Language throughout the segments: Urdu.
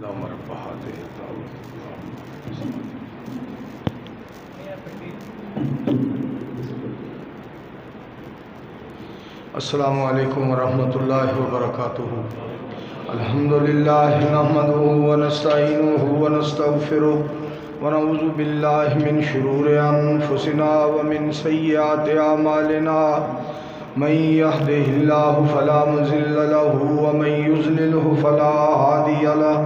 اللهم رب هذه الدعوة السلام علیکم ورحمۃ اللہ وبرکاتہ۔ الحمد للہ نحمده ونستعینه ونستغفره ونعوذ باللہ من شرور انفسنا ومن سیئات اعمالنا، من يهده الله فلا مضل له ومن يضلله فلا هادي له،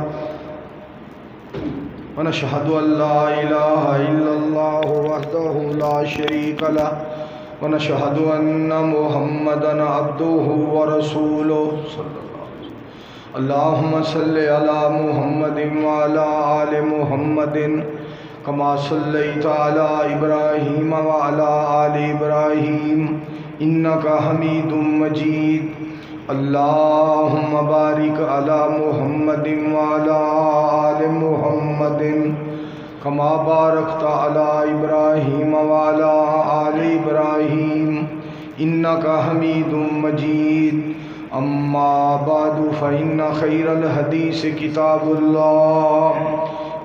ونشهد ان لا اله الا الله وحده لا شريك له، ونشهد ان محمدا عبده ورسوله صلی اللہ علیہ وسلم۔ اللهم صل على محمد وعلى آل محمد كما صليت على إبراهيم وعلى آل إبراهيم إنك حميد مجيد۔ اللهم بارك على محمد وعلى آل محمد كما باركت على إبراهيم وعلى آل إبراهيم إنك حميد مجيد۔ أما بعد فإن خير الحديث كتاب الله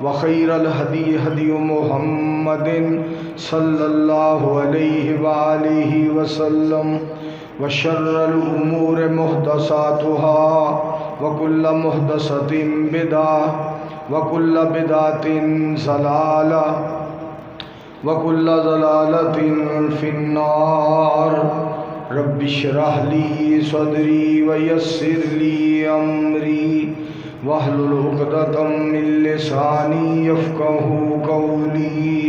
وخير الهدي هدي محمد صلى الله عليه وآله وسلم، وشر الأمور محدثاتها وكل محدثة بدعة وكل بدعة ضلالة وكل ضلالة في النار۔ رب اشرح لي صدري ويسر لي أمري واحلل عقدة من لساني يفقهوا قولي۔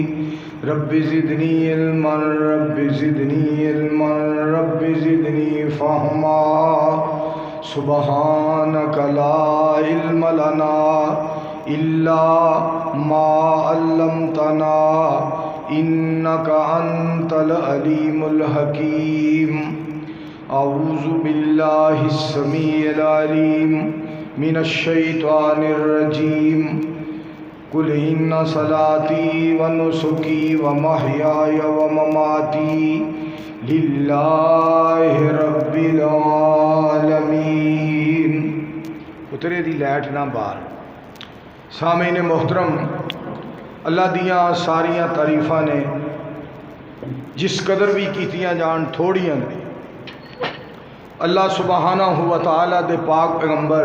رب زدني علما رب زدني علما رب زدني فهما۔ سبحانك لا علم لنا إلا ما علمتنا إنك أنت العليم الحكيم۔ أعوذ بالله السميع العليم من الشيطان الرجيم۔ قل إن صلاتي ونسكي ومحياي ومماتي لله رب العالمين۔ اترے دی لائٹ نہ بار۔ سامعین محترم، اللہ دیاں ساریاں تعریفاں نے جس قدر بھی کیتیاں جان تھوڑیاں نے۔ اللہ سبحانہ و تعالیٰ دے پاک پیغمبر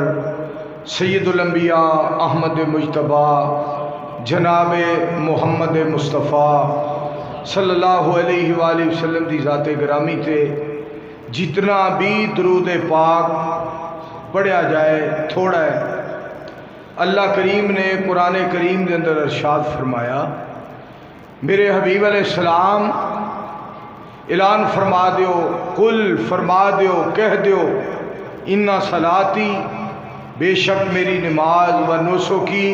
سید الانبیاء احمد مجتبیٰ جناب محمد مصطفیٰ صلی اللہ علیہ وآلہ وسلم دی ذات گرامی تے جتنا بھی درود پاک پڑھیا جائے تھوڑا ہے۔ اللہ کریم نے قرآن کریم کے اندر ارشاد فرمایا، میرے حبیب علیہ السلام اعلان فرما دیو، قل فرما دیو، کہہ دیو، اِنَّ صلاتی، بے شک میری نماز، و نسکی،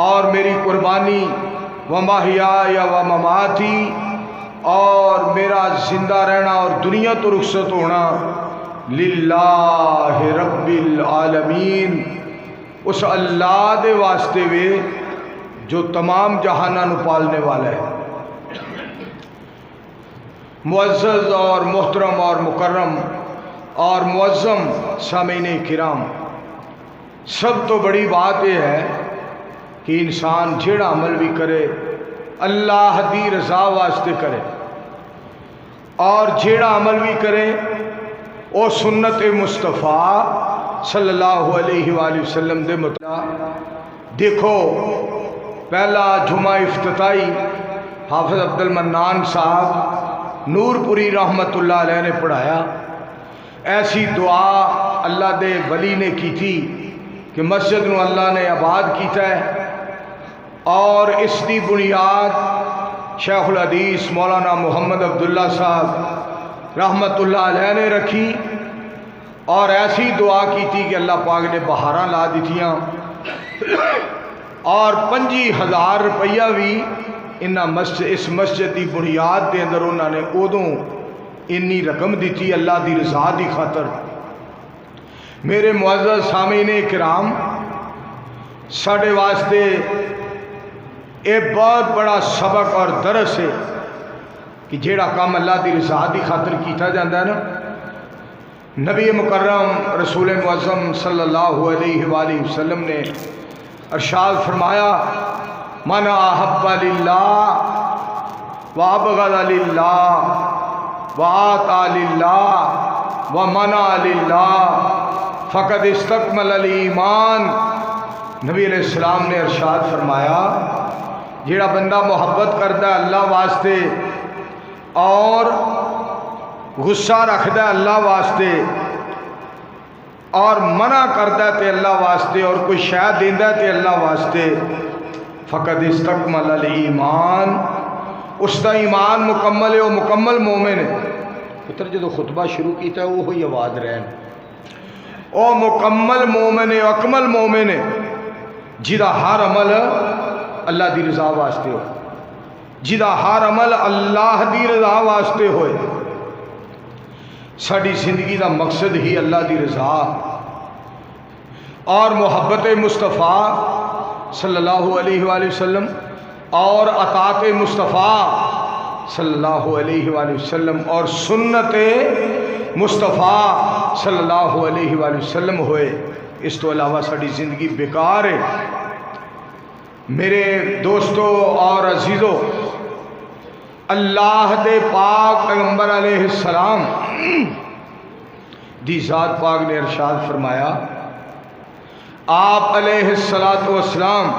اور میری قربانی، و محیای و مماتی، اور میرا زندہ رہنا اور دنیا تو رخصت ہونا، للہ رب العالمین، اس اللہ دے واسطے وے جو تمام جہاناں نو پالنے والا ہے۔ معزز اور محترم اور مکرم اور معظم سامعین کرام، سب تو بڑی بات یہ ہے کہ انسان جیڑا عمل بھی کرے اللہ دی رضا واسطے کرے، اور جیڑا عمل بھی کرے او سنت مصطفیٰ صلی اللہ علیہ وآلہ وسلم دے مطابق۔ دیکھو، پہلا جمعہ افتتاحی حافظ عبد المنان صاحب نور پوری رحمت اللہ علیہ نے پڑھایا۔ ایسی دعا اللہ دے ولی نے کی تھی کہ مسجد نو اللہ نے آباد کیتا ہے، اور اس دی بنیاد شیخ الحدیث مولانا محمد عبداللہ صاحب رحمت اللہ علیہ نے رکھی، اور ایسی دعا کی تھی کہ اللہ پاک نے بہاراں لا دیتیاں، اور 25,000 روپیہ بھی اس مسجد دی بنیاد دے اندر انہوں نے ادوں انی رقم دیتی اللہ دی رضا دی خاطر۔ میرے معزز سامعین کرام، ساڑھے واسطے ایک بہت بڑا سبق اور درس ہے کہ جیڑا کام اللہ دی رضا دی خاطر کیتا جاندہ ہے نا، نبی مکرم رسول معظم صلی اللہ علیہ وآلہ وسلم نے ارشاد فرمایا من احب للہ وابغض للہ وآطا للہ ومنع للہ فقد استکمل الایمان۔ نبی علیہ السلام نے ارشاد فرمایا جیڑا بندہ محبت کرتا ہے اللہ واسطے اور غصہ رکھتا ہے اللہ واسطے اور منع کرتا ہے تے اللہ واسطے اور کوئی شے دیندا ہے تے اللہ واسطے، فقد استکمل الایمان، اس کا ایمان مکمل ہے، وہ مکمل مومن ہے۔ پتر جدو خطبہ شروع کیتا ہے وہی آواز رہن، او مکمل مومن ہے، اکمل مومن ہے جدا ہر عمل اللہ دی رضا واسطے ہو، جدا ہر عمل اللہ دی رضا واسطے ہوئے۔ ساری زندگی دا مقصد ہی اللہ دی رضا اور محبت مصطفیٰ صلی اللہ علیہ وآلہ وسلم اور اطاعت مصطفیٰ صلی اللہ علیہ وآلہ وسلم اور سنت مصطفیٰ صلی اللہ علیہ وآلہ وسلم ہوئے۔ اس تو علاوہ ساری زندگی بیکار ہے۔ میرے دوستو اور عزیزو، اللہ دے پاک پیغمبر علیہ السلام دی ذات پاک نے ارشاد فرمایا، آپ علیہ السلام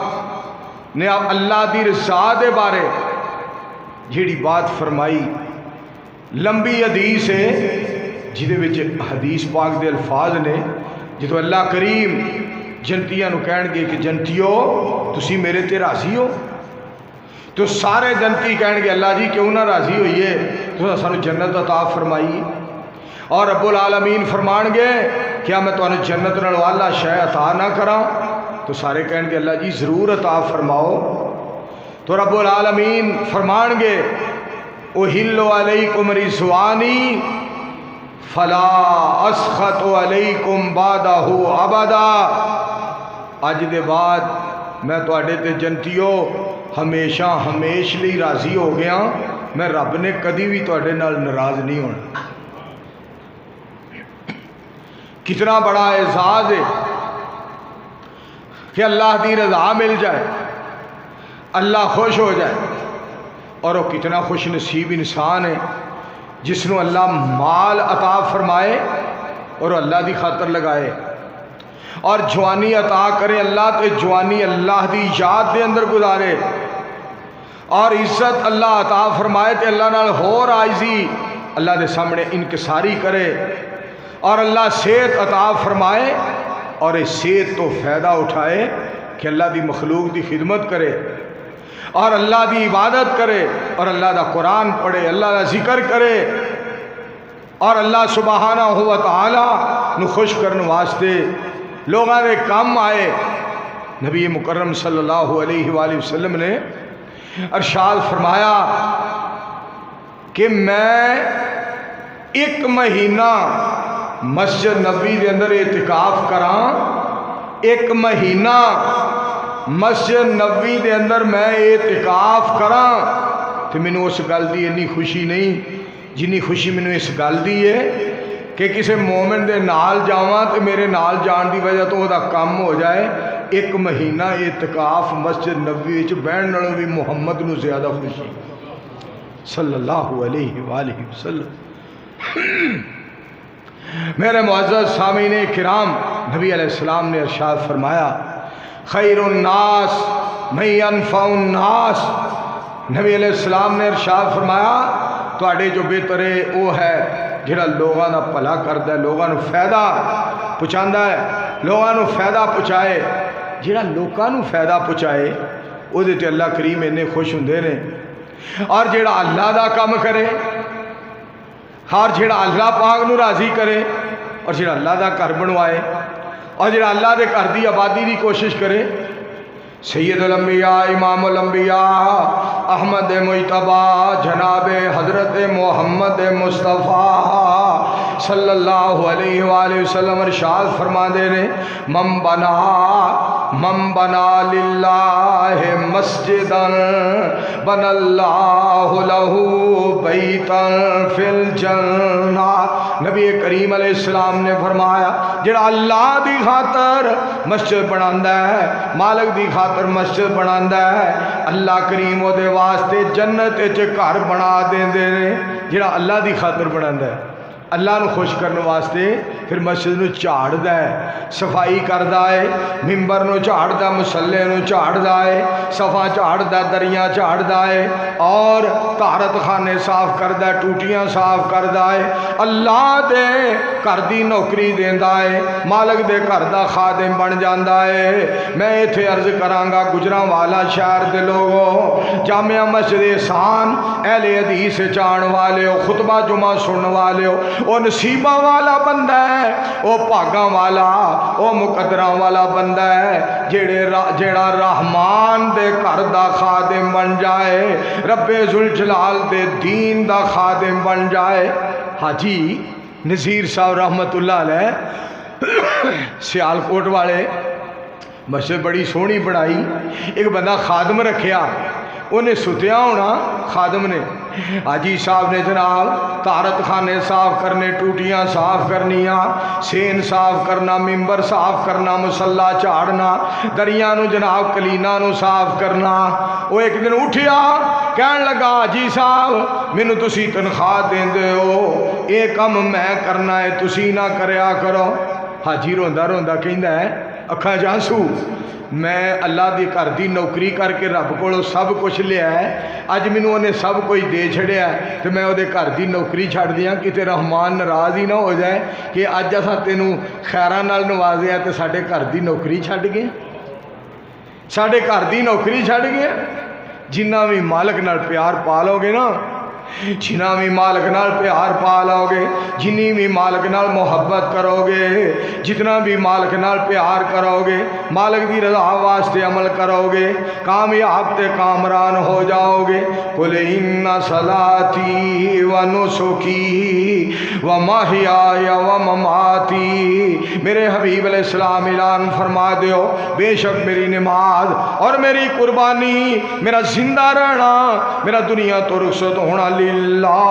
نے اللہ دی رضا دے بارے جیڑی بات فرمائی، لمبی حدیث ہے جدے وچ حدیث پاک دے الفاظ نے جدو اللہ کریم جنتیاں نو کہن گے کہ جنتیو تسی میرے تے راضی ہو، تو سارے جنتی کہن گے اللہ جی کیوں نہ راضی ہوئیے، تو سانو جنت عطا فرمائی۔ اور رب العالمین فرمان گے کیا میں تو جنت نال والا شے عطا نہ کراں، تو سارے کہن گے اللہ جی ضرور عطا فرماؤ۔ تو رب العالمین فرمان گے احل علیکم رضوانی فلا اسخط علیکم بعدہ ابدا، اج دے بعد میں تواڈے تے جنتیو ہمیشہ ہمیش لی راضی ہو گیا، میں رب نے کدی بھی تواڈے نال ناراض نہیں ہونا۔ کتنا بڑا اعزاز ہے کہ اللہ دی رضا مل جائے، اللہ خوش ہو جائے، اور وہ کتنا خوش نصیب انسان ہے جس نو اللہ مال عطا فرمائے اور اللہ دی خاطر لگائے، اور جوانی عطا کرے اللہ تے جوانی اللہ دی یاد دے اندر گزارے، اور عزت اللہ عطا فرمائے تے اللہ نال ہور عاجزی اللہ دے سامنے انکساری کرے، اور اللہ صحت عطا فرمائے اور اس صحت تو فائدہ اٹھائے کہ اللہ دی مخلوق دی خدمت کرے اور اللہ دی عبادت کرے اور اللہ دا قرآن پڑھے، اللہ دا ذکر کرے، اور اللہ سبحانہ و تعالی نو خوش کرنے واسطے لوگاں دے کام آئے۔ نبی مکرم صلی اللہ علیہ وآلہ وسلم نے ارشاد فرمایا کہ میں ایک مہینہ مسجد نبی دے اندر اعتکاف کراں، ایک مہینہ مسجد نبی دے اندر میں اعتکاف کراں، تو میں نے اس گل دی اتنی خوشی نہیں جنی خوشی میں نے اس گل دی ہے کہ کسی مومن دے نال جاواں تو میرے نال جان دی وجہ تو وہ دا کام ہو جائے۔ ایک مہینہ اعتکاف مسجد نبوی وچ بہن نالوں بھی محمد نو زیادہ خوشی صلی اللہ علیہ وآلہ وسلم۔ میرے معزز سامعین کرام، نبی علیہ السلام نے ارشاد فرمایا خیر الناس من ينفع الناس، نبی علیہ السلام نے ارشاد فرمایا تواڈے جو بہتر ہے وہ ہے جڑا لوگاں دا بھلا کردا ہے، لوگاں نو فائدہ پہنچاندا ہے، لوگاں نو فائدہ پہنچائے۔ جڑا لوگاں نو فائدہ پہنچائے او دے تے اللہ کریم اننے خوش ہوندے نے، اور جڑا اللہ دا کام کرے، اور جڑا اللہ پاک نو راضی کرے، اور جڑا اللہ دا گھر بنوائے، اور جڑا اللہ دے گھر دی آبادی دی کوشش کرے۔ سید الانبیاء امام الانبیاء احمد مجتبیٰ جناب حضرت محمد مصطفیٰ صلی اللہ علیہ وآلہ وسلم ارشاد فرما دے نے من بنا من بنا للہ مسجدن بنا اللہ لہو بیتن فی الجنہ. نبی کریم علیہ السلام نے فرمایا جڑا اللہ دی خاطر مسجد بناندا ہے، مالک دی خاطر مسجد بناندا ہے، اللہ کریم او دے واسطے جنت وچ گھر بنا دیندے نے. جڑا اللہ دی خاطر بناندا ہے، اللہ نو خوش کرنے واسطے پھر مسجد نو جھاڑدا ہے، صفائی کردا ہے، ممبر نو جھاڑدا، مصلی نو جھاڑدا ہے، صفا جھاڑدا، دریاں جھاڑدا ہے، اور طہارت خانے صاف کردا ہے، ٹوٹیاں صاف کردا ہے. اللہ دے گھر دی نوکری دیندا ہے، مالک دے گھر دا خادم بن جاندا ہے. میں ایتھے عرض کراں گا گجرانوالا شہر دے لوگوں، جامعہ مسجد احسان اہل حدیث جان والے ہو، خطبہ جمعہ سنن والے ہو، وہ نصیبہ والا بندہ ہے، وہ بھاگاں والا، وہ مقدراں والا بندہ ہے جیڑا رحمان دے گھر دا خادم بن جائے، رب ذوالجلال دے دین دا خادم بن جائے. حاجی نذیر صاحب رحمت اللہ علیہ سیالکوٹ والے مسجد بڑی سونی بنائی، ایک بندہ خادم رکھیا، انہیں ستیا ہونا خادم نے، حاجی صاحب نے جناب طہارت خانے صاف کرنے، ٹوٹیاں صاف کرنیاں، سین صاف کرنا، ممبر صاف کرنا، مصلا چاڑنا، دریاں نو جناب کلینا نو صاف کرنا. وہ ایک دن اٹھیا کہن لگا حاجی صاحب مینوں تسی تنخواہ دیندے ہو، یہ کم میں کرنا ہے تسی نہ کریا کرو. حاجی روندا روندا کہندا ہے اکھاں جانسو، میں اللہ دی گھر دی نوکری کر کے رب کو سب کچھ لیا ہے، اج مینوں انہیں سب کچھ دے چھڑیا ہے تو میں وہ گھر دی نوکری چھڑ دیاں کتے رحمان ناراض ہی نہ ہو جائے کہ اج اساں تینوں خیراں نال نوازیا تے ساڈے گھر دی نوکری چھڑ گئے، ساڈے گھر دی نوکری چھڑ گئے. جنہ بھی مالک نال پیار پا لو گے نا، جنہ بھی مالک نال پیار پا لو گے، جنی بھی مالک نال محبت کرو گے، جتنا بھی مالک نال پیار کرو گے، مالک دی رضا واسطے عمل کرو گے، کامیاب تے کامران ہو جاؤ گے. قل ان صلاتی و نسکی و محیای و مماتی، میرے حبیب علیہ السلام اعلان فرما دیو بے شک میری نماز اور میری قربانی، میرا زندہ رہنا، میرا دنیا تو رخصت ہونا للہ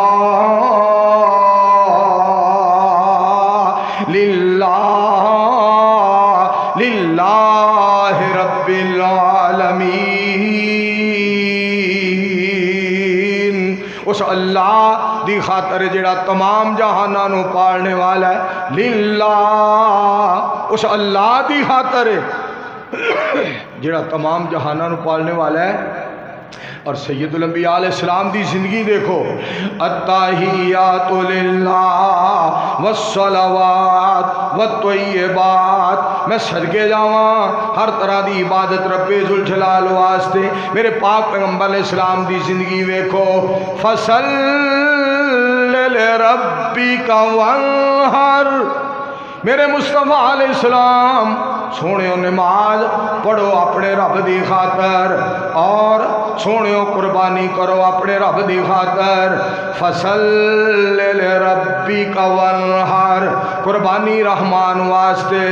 للہ للہ رب العالمین. اس اللہ دی خاطر جڑا تمام جہاناں نو پالنے والا ہے، للہ اس اللہ دی خاطر جڑا تمام جہاناں نو پالنے والا ہے. اور سید الانبیاء علیہ السلام دی زندگی دیکھو، التحیات للہ والصلوات والطیبات، میں صدقے جاواں ہر طرح دی عبادت رب ذوالجلال واسطے. میرے پاک پیغمبر علیہ السلام دی زندگی دیکھو، فصل لربک وانحر، میرے مصطفیٰ علیہ السلام سونےو نماز پڑھو اپنے رب دی خاطر، اور سونےو قربانی کرو اپنے رب دی خاطر. فصل لربک وانحر، قربانی رحمان واسطے،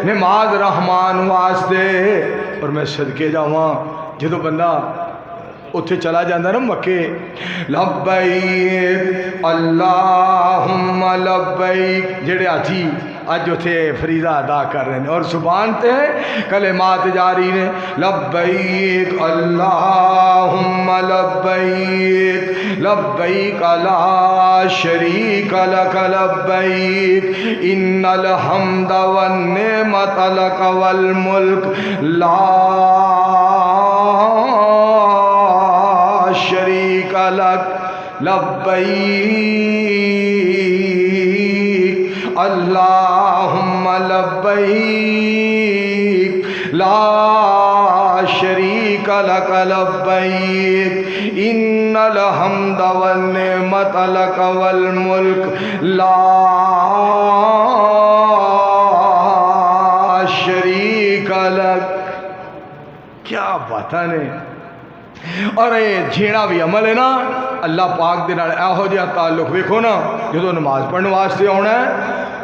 نماز رحمان واسطے. اور میں صدقے جاواں جدو بندہ اتھے چلا جاندہ نا مکے، لبیک اللہم لبیک، جڑے آجی اج اتھے فریضہ ادا کر رہے ہیں اور زبان تے کلمات جاری نے، لبیک اللہم لبیک لبیک لا شریک لک لبیک ان الحمد والنعمت لک والملک لا شریک لک لبیک اللہم لبیک لا شریک لک لبیک ان الحمد والنعمت لک والملک لا شریک لک. کیا باتاں نے. اور یہ جیڑا بھی عمل ہے نا اللہ پاک دے نال ایہو جہا تعلق ویکھو نا، جدو نماز پڑھنے واسطے آنا ہے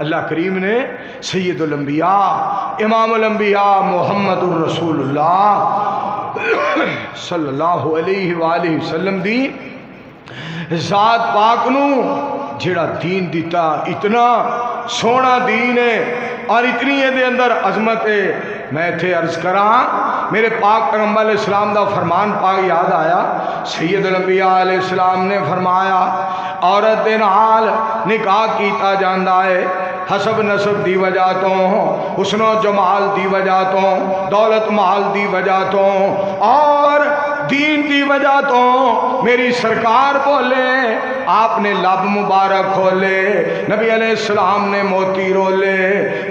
اللہ کریم نے سید الانبیاء امام الانبیاء محمد الرسول اللہ صلی اللہ علیہ وآلہ وسلم دی ذات پاک نو جڑا دین دیتا، اتنا سونا دین ہے اور اتنی دے اندر عظمت ہے۔ میں تھے عرض کراں میرے پاک پیغمبر علیہ السلام دا فرمان پاک یاد آیا، سید الانبیاء علیہ السلام نے فرمایا عورت دے نال نکاح کیتا جاندا ہے حسب نسب دی وجہ تو، حسن و جمال دی وجہ تو، دولت مال دی وجہ تو اور دین دی وجہ تو۔ میری سرکار بولے، آپ نے لب مبارک کھولے، نبی علیہ السلام نے موتی رولے،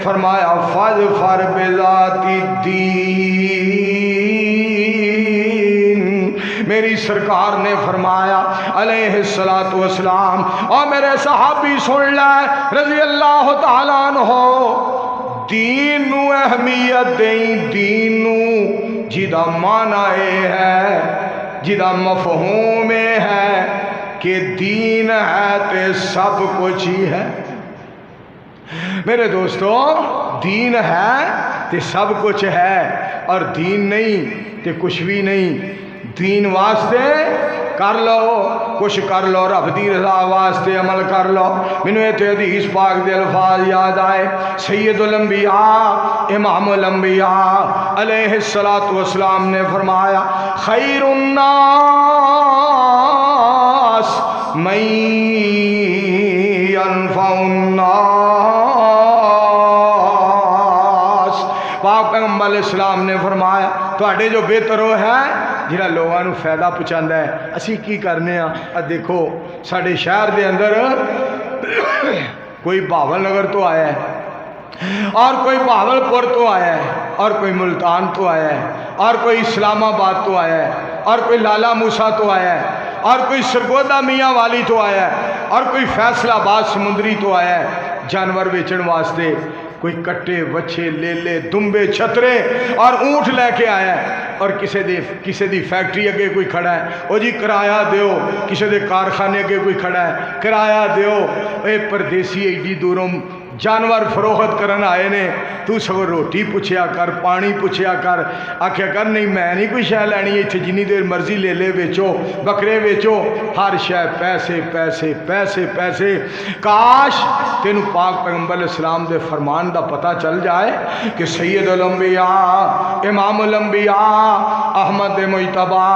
فرمایا فاظفر بذات الدین۔ میری سرکار نے فرمایا علیہ الصلوۃ والسلام، اور میرے صحابی سن لے رضی اللہ تعالیٰ عنہ، دین نو اہمیت دیں، دین نو جدا معنی ہے، جدا مفہوم ہے کہ دین ہے تے سب کچھ ہی ہے۔ میرے دوستو، دین ہے تے سب کچھ ہے، اور دین نہیں تے کچھ بھی نہیں۔ دین واسطے کر لو کچھ کر لو، رب دی رضا واسطے عمل کر لو۔ مینوں ایتھے حدیث پاک دے الفاظ یاد آئے، سید الانبیاء امام الانبیاء علیہ الصلوۃ والسلام نے فرمایا خیر الناس من ينفع الناس۔ پاک پیغمبر علیہ السلام نے فرمایا تواڈے جو بہتر ہو ہے جہاں لوگوں کو فائدہ پہنچاتا ہے۔ اسی کی کرنے ہاں، دیکھو ساڈے شہر دے اندر کوئی بھاول نگر تو آیا ہے، اور کوئی بھاول پور تو آیا ہے، اور کوئی ملتان تو آیا ہے، اور کوئی اسلام آباد تو آیا ہے، اور کوئی لالا موسا تو آیا ہے، اور کوئی سرگودا میاں والی تو آیا ہے، اور کوئی فیصل آباد سمندری تو آیا ہے جانور بیچن واسطے۔ کوئی کٹے وچھے لیلے دمبے چھترے اور اونٹ لے کے آیا ہے، اور کسی دی فیکٹری اگے کوئی کھڑا ہے، او جی کرایہ دیو، کسی دے کارخانے اگے کوئی کھڑا ہے، کرایہ دیو۔ اے پردیسی ایڈی دوروں جانور فروخت کرن آئے نے، تو سگو روٹی پوچھیا کر، پانی پوچھیا کر، آکھیا کر نہیں میں نہیں کوئی شے لینی ہے، اتھے جنی دیر مرضی لے لے بیچو، بکرے بیچو، ہر شے پیسے پیسے پیسے پیسے۔ کاش تینوں پاک پیغمبر علیہ السلام دے فرمان دا پتہ چل جائے کہ سید الانبیاء امام الانبیاء احمد مجتبی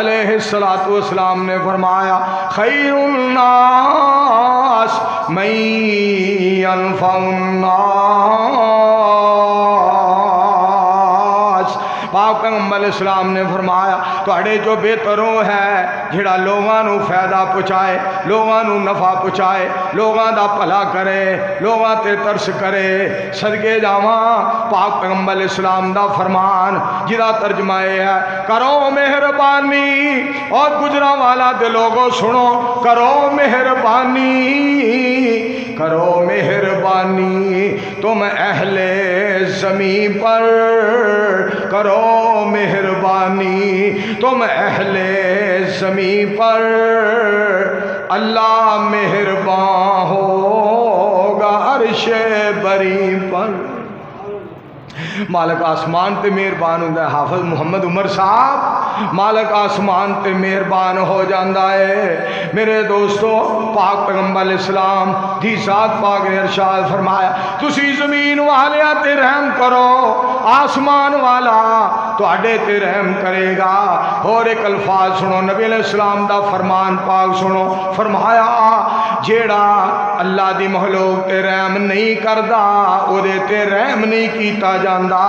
علیہ الصلوۃ والسلام نے فرمایا خیر الناس من ينفع الناس۔ پاک پیغمبر علیہ السلام نے فرمایا تواڈے جو بہتروں ہے جڑا لوگاں نو فائدہ پہنچائے، لوگاں نو نفع پہنچائے، لوگاں دا بھلا کرے، لوگاں تے ترس کرے۔ صدقے جاواں پاک پیغمبر علیہ السلام دا فرمان جدا ترجمہ ہے کرو مہربانی، اور گجراں دے لوگوں سنو، کرو مہربانی، کرو مہربانی تم اہل زمین پر، کرو مہربانی تم اہل زمین پر، اللہ مہربان ہوگا عرش بری پر۔ مالک آسمان تے مہربان ہوندا ہے، حافظ محمد عمر صاحب مالک آسمان تے مہربان ہو جاندا ہے۔ میرے دوستو پاک پیغمبر علیہ السلام دی ذات پاک نے ارشاد فرمایا تسی زمین والیاں تے رحم کرو، آسمان والا تواڈے تے رحم کرے گا۔ اور ایک الفاظ سنو، نبی علیہ السلام دا فرمان پاک سنو، فرمایا جیڑا اللہ دی مخلوق تے رحم نہیں کردا او دے تے رحم نہیں کیتا جاندا۔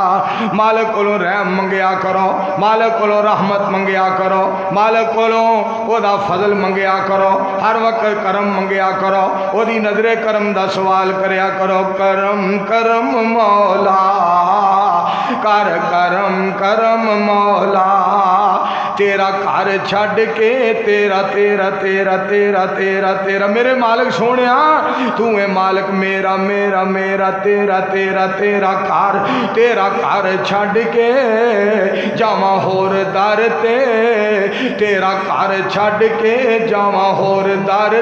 مالک کولوں رحم منگیا کرو، مالک کولوں رحمت منگیا کرو، مالک کولوں او دا فضل منگیا کرو، ہر وقت کرم منگیا کرو، او دی نظر کرم دا سوال کریا کرو۔ کرم کرم مولا، کر کرم کرم مولا، تیرا گھر چھڈ کے تیرا تیرا تیرا تیرا تیرا تیرا، میرے مالک سونیا تو اے مالک میرا میرا میرا تیرا تیرا تیرا گھر چھڈ کے جاواں ہور در تے تیرا گھر چھڈ کے جاواں ہور در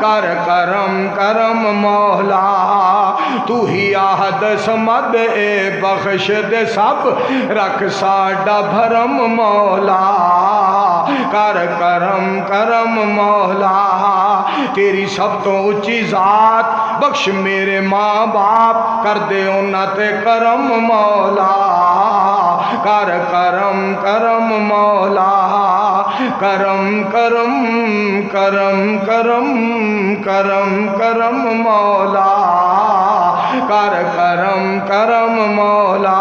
کر کرم کرم مولا تو ہی آہد سمد اے بخش دے سب رکھ ساڈا بھرم مولا کر کرم کرم مولا تیری سب تو اچھی ذات بخش میرے ماں باپ کر دے انہاں تے کرم مولا کر کرم کرم مولا کرم کرم کرم کرم کرم کرم مولا کر کرم کرم مولا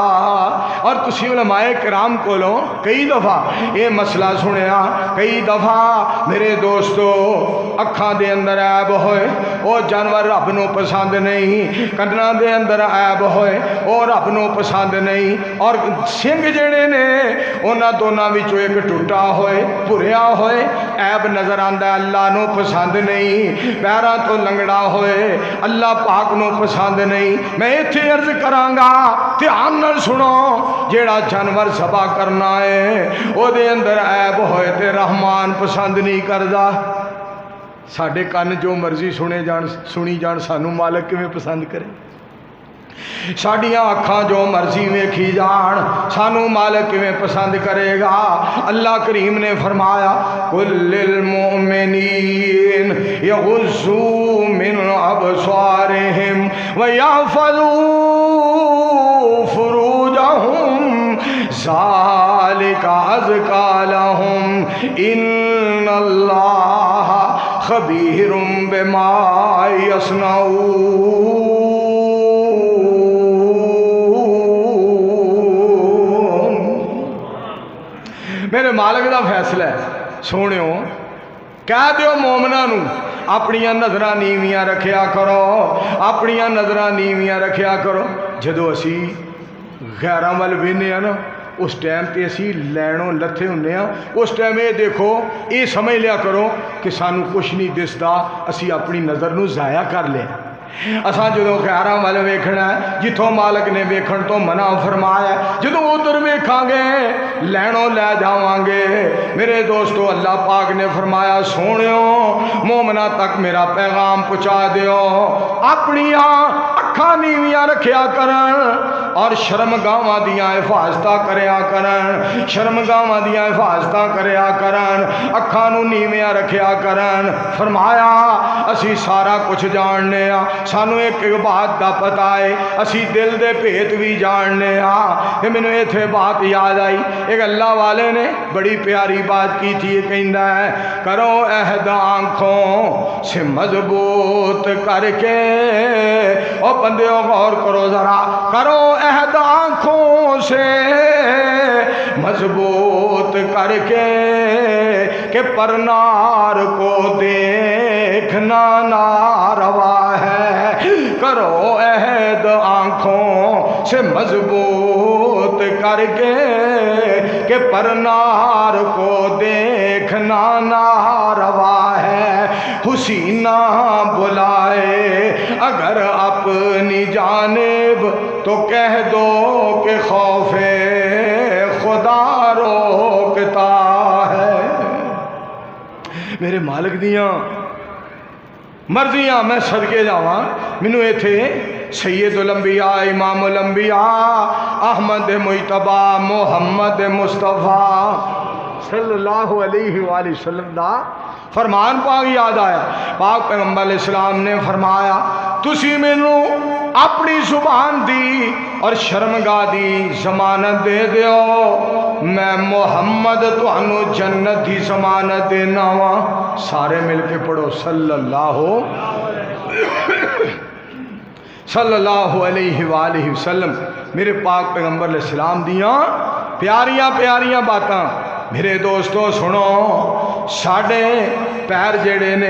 اور تسی علماء کرام کولوں کئی دفعہ یہ مسئلہ سنیا کئی دفعہ میرے دوستو اکھاں دے اندر عیب ہوئے وہ جانور رب نو پسند نہیں کناں دے اندر عیب ہوئے وہ رب نو پسند نہیں اور سنگ جڑے نے انہاں دوناں وچوں ایک ٹوٹا ہوئے بھریا ہوئے عیب نظر آندا ہے اللہ نو پسند نہیں پیراں تو لنگڑا ہوئے اللہ پاک نو پسند نہیں میں ایتھے عرض کراں گا دھیان نال سنو جیڑا جانور ذبح کرنا ہے او دے اندر عیب ہوئے تے رحمان پسند نہیں کردا ساڈے کن جو مرضی سنی جان سانو مالک کیویں پسند کرے ساڈیاں اکھاں جو مرضی ویکھی جان سانو مالک کیویں پسند کرے گا اللہ کریم نے فرمایا قل للمؤمنین یغضوا من ابصارہم ویحفظوا فروجہم ذالک ازکی لہم ان اللہ خبیر بما یصنعون میرے مالک دا فیصلہ ہے سونیو کہہ دیو مومناں نو اپنیاں نظراں نیویاں رکھیا کرو اپنیاں نظراں نیویاں رکھیا کرو جدو اسی غیراں ول وینے ہاں نا اس ٹائم تے اسی لینوں لتھے ہونے ہاں اس ٹائم یہ دیکھو یہ سمجھ لیا کرو کہ سانو کچھ نہیں دسدا اسی اپنی نظر نو ضائع کر لیں اساں جدوں غیراں ول ویکھنا ہے جتھوں مالک نے ویکھن تو منع فرمایا جدوں ادھر ویکھاں گے لینوں لے جاواں گے میرے دوستو اللہ پاک نے فرمایا سونیو مومناں تک میرا پیغام پہنچا دیو اپنیاں اکھاں نیویاں رکھیا کرن اور شرمگاواں دیاں حفاظتاں کریا کرن شرمگاواں دیاں حفاظتاں کریا کرن اکھاں نو نیویاں رکھیا کرن فرمایا اسی سارا کچھ جاننے ہاں سانو ایک بات دا پتہ ہے اسی دل دے بھیت بھی جاننے ہاں کہ مینوں ایتھے بات یاد آئی ایک اللہ والے نے بڑی پیاری بات کی تھی یہ کہندا ہے کرو عہد آنکھوں سے مضبوط کر کے او بندیو غور کرو ذرا کرو عہد آنکھوں سے مضبوط کر کے کہ پرنار کو دیکھنا ناروا ہے کرو عہد آنکھوں سے مضبوط کر کے کہ پرنار کو دیکھنا ناروا ہے حسینہ بلائے اگر اپنی جانب تو کہہ دو کہ خوف خدا روکتا ہے میرے مالک دیاں مرضیاں میں صدقے جاواں مینوں ایتھے سید الانبیاء امام الانبیاء احمد مجتبی محمد مصطفیٰ صلی اللہ علیہ وآلہ وسلم دا فرمان پاک یاد آیا پاک پیغمبر علیہ السلام نے فرمایا تسی مینوں اپنی زبان دی اور شرمگاہ دی ضمانت دے دیو میں محمد تانوں جنت دی ضمانت دینا وا سارے مل کے پڑھو صلی اللہ علیہ وآلہ وسلم میرے پاک پیغمبر علیہ السلام دیاں پیاریاں پیاریاں باتاں میرے دوستو سنو ساڑھے پیر جڑے نے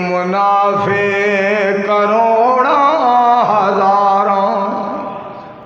ਮੁਨਾਫੇ ਕਰੋੜਾਂ ਹਜ਼ਾਰਾਂ।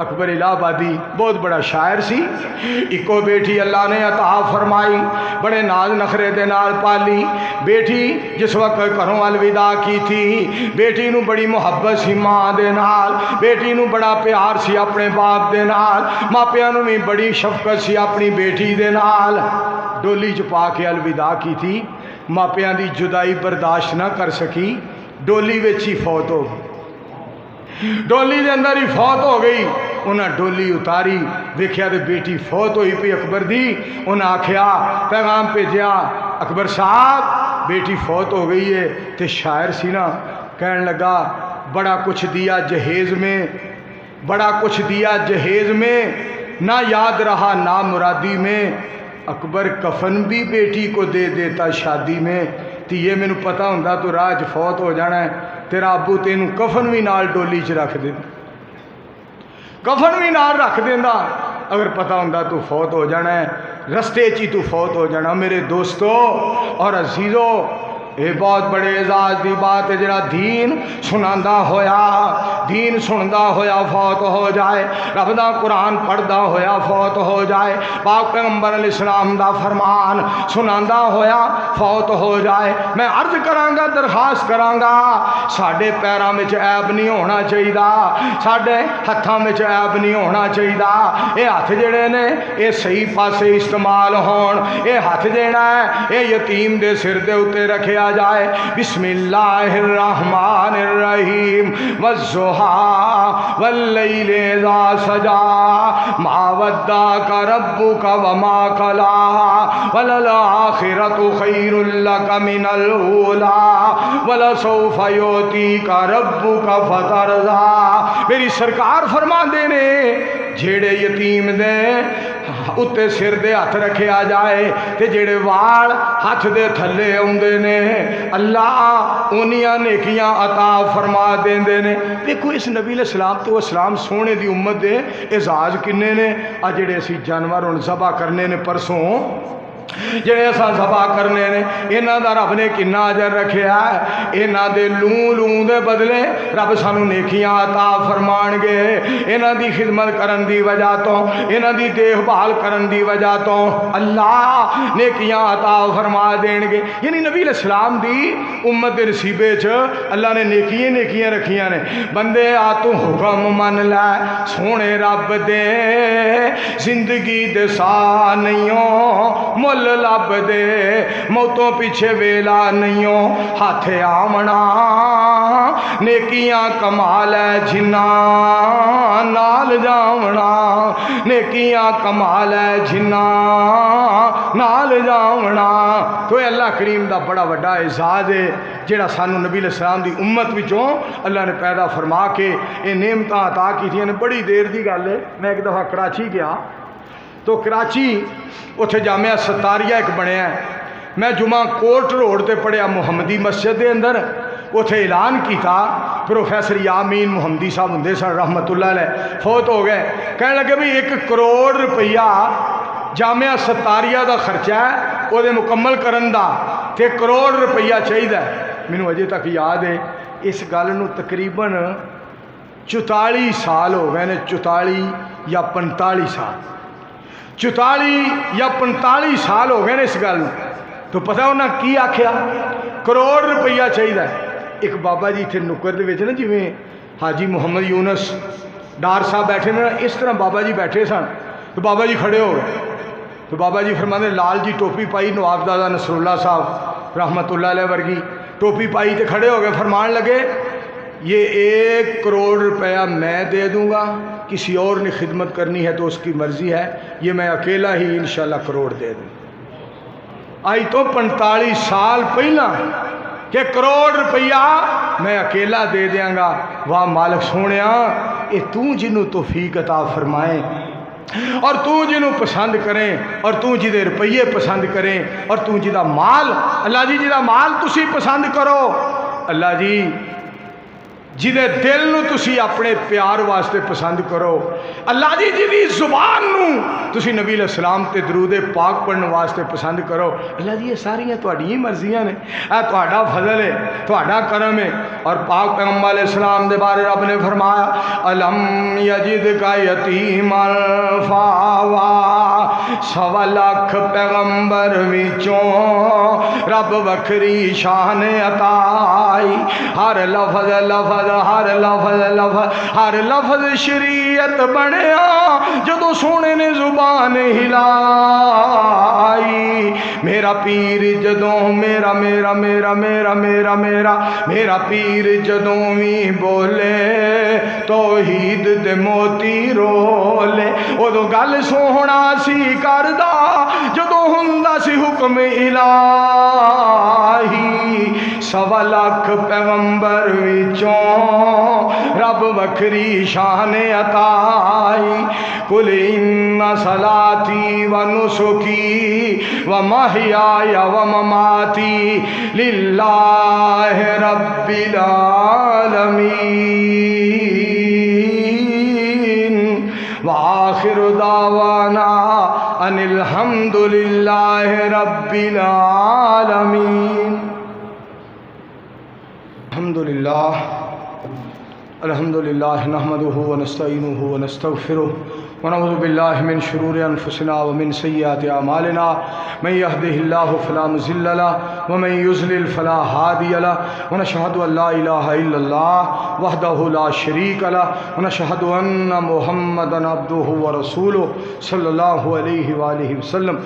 اکبر الہ آبادی بہت بڑا شاعر سی، ایکو بیٹی اللہ نے عطا فرمائی، بڑے ناز نخرے دے نال پالی۔ بیٹی جس وقت گھروں الوداع کی تھی، بیٹی نو بڑی محبت سی ماں دے نال، بیٹی نو بڑا پیار سی اپنے باپ دے نال، ماپیاں نو بھی بڑی شفقت سی اپنی بیٹی دے نال۔ ڈولی چ پا کے الوداع کی تھی، ماپیاں دی جدائی برداشت نہ کر سکی، ڈولی وچ ہی فوت ہو گئی، ڈولی دے اندر ہی فوت ہو گئی۔ انہاں ڈولی اتاری، دیکھیا تے بیٹی فوت ہوئی پی اکبر دی، انہاں آکھیا پیغام بھیجیا اکبر صاحب بیٹی فوت ہو گئی ہے۔ تے شاعر سی نا، کہن لگا بڑا کچھ دیا جہیز میں، بڑا کچھ دیا جہیز میں، نہ یاد رہا نا مرادی میں، اکبر کفن بھی بیٹی کو دے دیتا شادی میں۔ تی یہ مینوں پتہ ہوندا تو راج فوت ہو جانا ہے، تیرا ابو تینوں کفن بھی نال ڈولی چ رکھ دیندا، کفن بھی نال رکھ دیندا، اگر پتہ ہوندا تو فوت ہو جانا ہے، رستے چی تو فوت ہو جانا۔ میرے دوستو اور عزیزو، یہ بہت بڑے اعزاز دی بات ہے جڑا دین سناندا ہویا، دین سندا ہویا فوت ہو جائے، رب دا قرآن پڑھدا ہویا فوت ہو جائے، پاک پیغمبر علیہ السلام دا فرمان سناندا ہویا فوت ہو جائے۔ میں عرض کرانگا، درخواست کرانگا، ساڈے پیراں وچ عیب نہیں ہونا چاہیے، ساڈے ہتھاں وچ عیب نہیں ہونا چاہیے، یہ ہاتھ جڑے نے یہ صحیح پاسے استعمال ہون، یہ ہاتھ جڑا ہے یہ یتیم دے سر دے اوتے رکھیا جائے۔ بسم اللہ الرحمن الرحیم، والضحیٰ واللیل اذا سجا، ما ودعک ربک وما قلی، وللآخرۃ خیر لک من الاولی، ولسوف یعطیک ربک فترضی۔ میری سرکار فرما دے نے جیڑے یتیم دے اتے سر دے ہاتھ رکھے آ جائے تے جیڑے وال ہاتھ دے تھلے آندے نے، اللہ انیاں نیکیاں عطا فرما دیندے نے۔ دیکھو اس نبی علیہ السلام تو اسلام سونے دی امت دے اعزاز کنے نے۔ آ جڑے اسی جانور ہن ذبح کرنے نے پرسوں، جڑے اساں ذبح کرنے نے، انہاں دا رب نے کنا اجر رکھیا ہے، انہاں دے لوں دے بدلے رب سانو نیکیاں عطا فرمان گے، انہاں دی خدمت کرن دی وجہ تو، انہاں دی دیکھ بھال کرن دی وجہ تو اللہ نیکیاں عطا فرما دین گے۔ یعنی نبی علیہ السلام دی امت دے نصیبے چ اللہ نے نیکیاں رکھیاں نے۔ بندے آ تو حکم من لے سونے رب دے، زندگی دے سا نہیوں مل لب دے، موتوں پیچھے ویلا نہیوں ہاتھ آمنا، نیکیاں کمال ہے جنا نال جاونا، نیکیاں کمال ہے جنا نال جاونا۔ تو اللہ کریم دا بڑا وڈا اعزاز ہے جڑا سانو نبی علیہ السلام دی امت وچوں اللہ نے پیدا فرما کے یہ نعمتاں عطا کیتیاں نے۔ بڑی دیر دی گل ہے، میں ایک دفعہ کراچی گیا تو کراچی اتھے جامعہ ستاریہ ایک بنیا ہے، میں جمعہ کوٹ روڈ تے پڑھیا محمدی مسجد دے اندر، اتھے اعلان کیتا پروفیسر یامین محمدی صاحب ہندے سن رحمت اللہ علیہ، فوت ہو گئے، کہنے لگے بھی 1 کروڑ روپیہ جامعہ ستاریہ دا خرچہ ہے وہ دے مکمل کرن دا، تے 1 کروڑ روپیہ چاہیے۔ مینوں اجے تک یاد ہے اس گل نو تقریباً 44 سال ہو گئے نے، 44 یا 45 سال، 44 یا 45 سال ہو گئے نے اس گل میں۔ تو پتہ انہاں کی آکھیا، 1 کروڑ روپیہ چاہیے۔ ایک بابا جی اتنے نکر دے وچ نا، جویں حاجی محمد یونس ڈار صاحب بیٹھے نا، اس طرح بابا جی بیٹھے سن، تو بابا جی کھڑے ہو گئے، تو بابا جی فرماندے لال جی ٹوپی پائی، نواب دادا نصر اللہ صاحب رحمت اللہ علیہ ورگی ٹوپی پائی تے کھڑے ہو گئے، فرمان لگے یہ 1 کروڑ روپیہ میں دے دوں گا، کسی اور نے خدمت کرنی ہے تو اس کی مرضی ہے، یہ میں اکیلا ہی انشاءاللہ 1 کروڑ دے دوں۔ آئی تو 45 سال پہلا کہ 1 کروڑ روپیہ میں اکیلا دے دیاں گا۔ واہ مالک سونیا، یہ تو جنوں توفیق عطا فرمائے، اور تو جنوں پسند کریں، اور تو جدے روپیے پسند کریں، اور تو جدا مال، اللہ جی جدا مال تسی پسند کرو، اللہ جی جدے دل نو تسی اپنے پیار واسطے پسند کرو، اللہ جی جدی زبان نو تسی نبی علیہ السلام تے درود پاک پڑھنے واسطے پسند کرو، اللہ جی یہ ساریاں تہاڈیاں مرضیاں نے، اے تہاڈا فضل ہے، تہاڈا کرم ہے۔ اور پاک پیغمبر علیہ السلام دے بارے رب نے فرمایا الم یجدک یتیما فآویٰ، 1.25 لاکھ پیغمبر وچوں رب وکری شان عطائی، ہر لفظ ہر لفظ شریعت بنیا جدو سونے نے زبان ہلائی۔ میرا پیر جدوں میرا میرا میرا میرا میرا میرا میرا پیر جدوں بھی بولے توحید دے موتی رولے، ادو گل سونا سی کردا جدوں ہوندا سی حکم الہی۔ 1.25 لاکھ پیغمبر وچوں رب وکری شان عطائی۔ قل ان صلاتی و نسکی و محیای و مماتی للہ رب العالمین وآخر دعوانا ان الحمد للہ رب العالمین۔ الحمد للہ نحمده ونستعینه ونستغفره ونعوذ باللہ من شرور انفسنا ومن سیئات اعمالنا، من يهده الله فلا مضل له ومن يضلل فلا هادي له، ونشهد ان لا اله الا الله وحده لا شريك له، ونشهد ان محمدا عبده ورسوله صلی اللہ علیہ وآلہ وسلم۔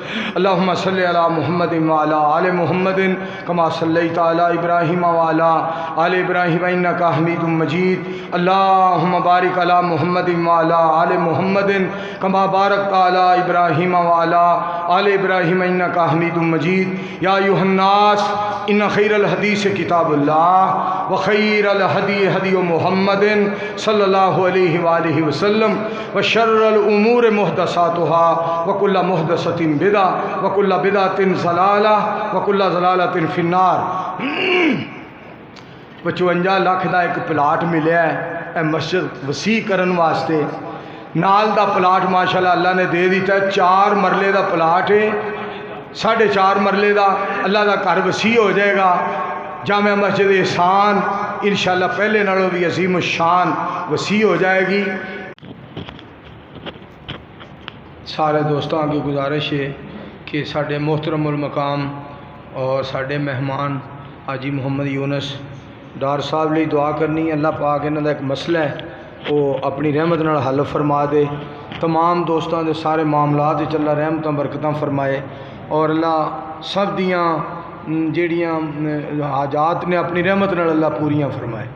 اللهم صل على محمد وعلى آل محمد كما صليت على ابراہیم وعلى آل ابراہیم انك حمید مجید۔ اللهم بارک علی محمد وعلى آل محمد كما بارکت علی ابراہیم وعلى آل ابراہیم انك حمید مجید۔ یا ایھا الناس ان خیر الحدیث کتاب اللہ وخیر الہدی ہدی محمد صلی اللہ علیہ وآلہ وسلم، وشر الامور محدثاتها وکل محدثۃ بدعہ وکل بدعۃ ضلالہ وکل ضلالۃ فی النار۔ 55 لاکھ دا ایک پلاٹ ملیا ہے اے مسجد وسیع کرن واسطے، نال دا پلاٹ ماشاءاللہ اللہ نے دے دیتا ہے، 4 مرلے دا پلاٹ ہے، 4.5 مرلے دا، اللہ دا گھر وسیع ہو جائے گا۔ جامع مسجد احسان انشاءاللہ پہلے نالوں بھی عظیم الشان وسیع ہو جائے گی۔ سارے دوستوں کی گزارش ہے کہ ساڈے محترم المقام اور ساڈے مہمان حاجی محمد یونس ڈار صاحب لئی دعا کرنی ہے، اللہ پاک انہاں دا ایک مسئلہ ہے وہ اپنی رحمت نال حل فرما دے، تمام دوستاں دے سارے معاملات وچ اللہ رحمتاں برکتاں فرمائے، اور اللہ سب دیاں جیڑیاں حاجات نے اپنی رحمت نال اللہ پوریاں فرمائے۔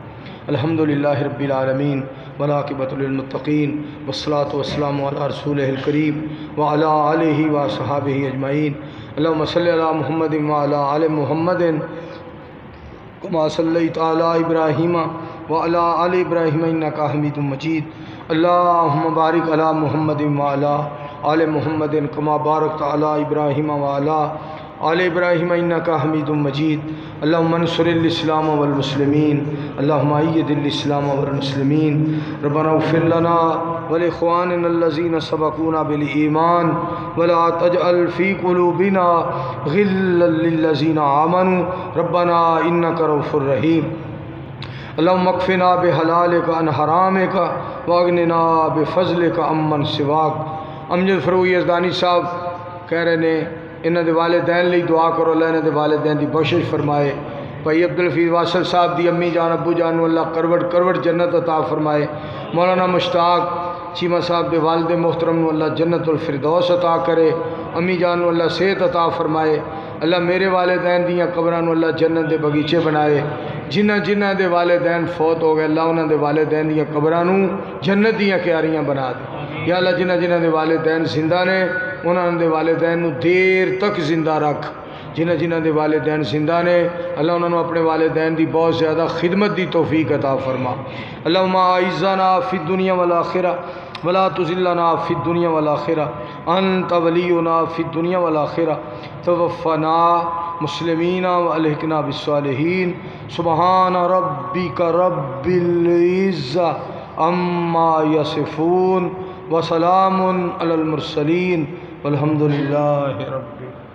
الحمدللہ رب العالمین والعاقبۃ للمتقین والصلاۃ والسلام علی رسولہ الکریم وعلی آلہ وصحابہ اجمعین۔ اللہم صلی علی محمد وعلی آل محمد کما صلیت علی ابراہیم وعلی آل ابراہیم انک حمید مجید۔ اللہم بارک علی محمد وعلی آل محمد کما بارکت علی ابراہیم وعلی آل ابراہیم انک حمید مجید۔ اللہم انصر الاسلام والمسلمین، اللہم اید الاسلام والمسلمین، ربنا اغفر لنا ولاخواننا الذین سبقونا بالایمان ولا تجعل فی قلوبنا غلا للذین آمنوا ربنا انک رؤوف رحیم۔ اللہم اکفنا بحلالک عن حرامک واغننا بفضلک عمن سواک۔ امجد فروغی یزدانی صاحب کہہ رہے نے انہاں دے والدین لئی دعا کرو، اللہ انہاں دے والدین دی بخشش فرمائے۔ بھائی عبدالحفیظ واصل صاحب دی امی جان ابو جان اللہ کروڑ جنت عطا فرمائے۔ مولانا مشتاق چیمہ صاحب دے والد محترم اللہ جنت الفردوس عطا کرے، امی جان اللہ صحت عطا فرمائے۔ اللہ میرے والدین دیاں قبراں اللہ جنت دے بغیچے بنائے، جنہ دے والدین فوت ہو گئے اللہ انہاں دے والدین دیاں قبراں جنت دیاں کیاریاں بنا دے۔ یا اللہ جنہ دے والدین زندہ نے انہاں دے والدین دیر تک زندہ رکھ، جنہ دے والدین زندہ نے اللہ انہوں اپنے والدین دی بہت زیادہ خدمت دی توفیق عطا فرما۔ اللہم اعزنا فی الدنیا والآخرہ ولا تذلنا فی الدنیا والآخرہ، انت ولینا فی الدنیا والآخرہ، توفنا مسلمین والحقنا بالصالحین سبحان ربک رب العزہ عما یصفون وسلام علی المرسلین والحمد للہ رب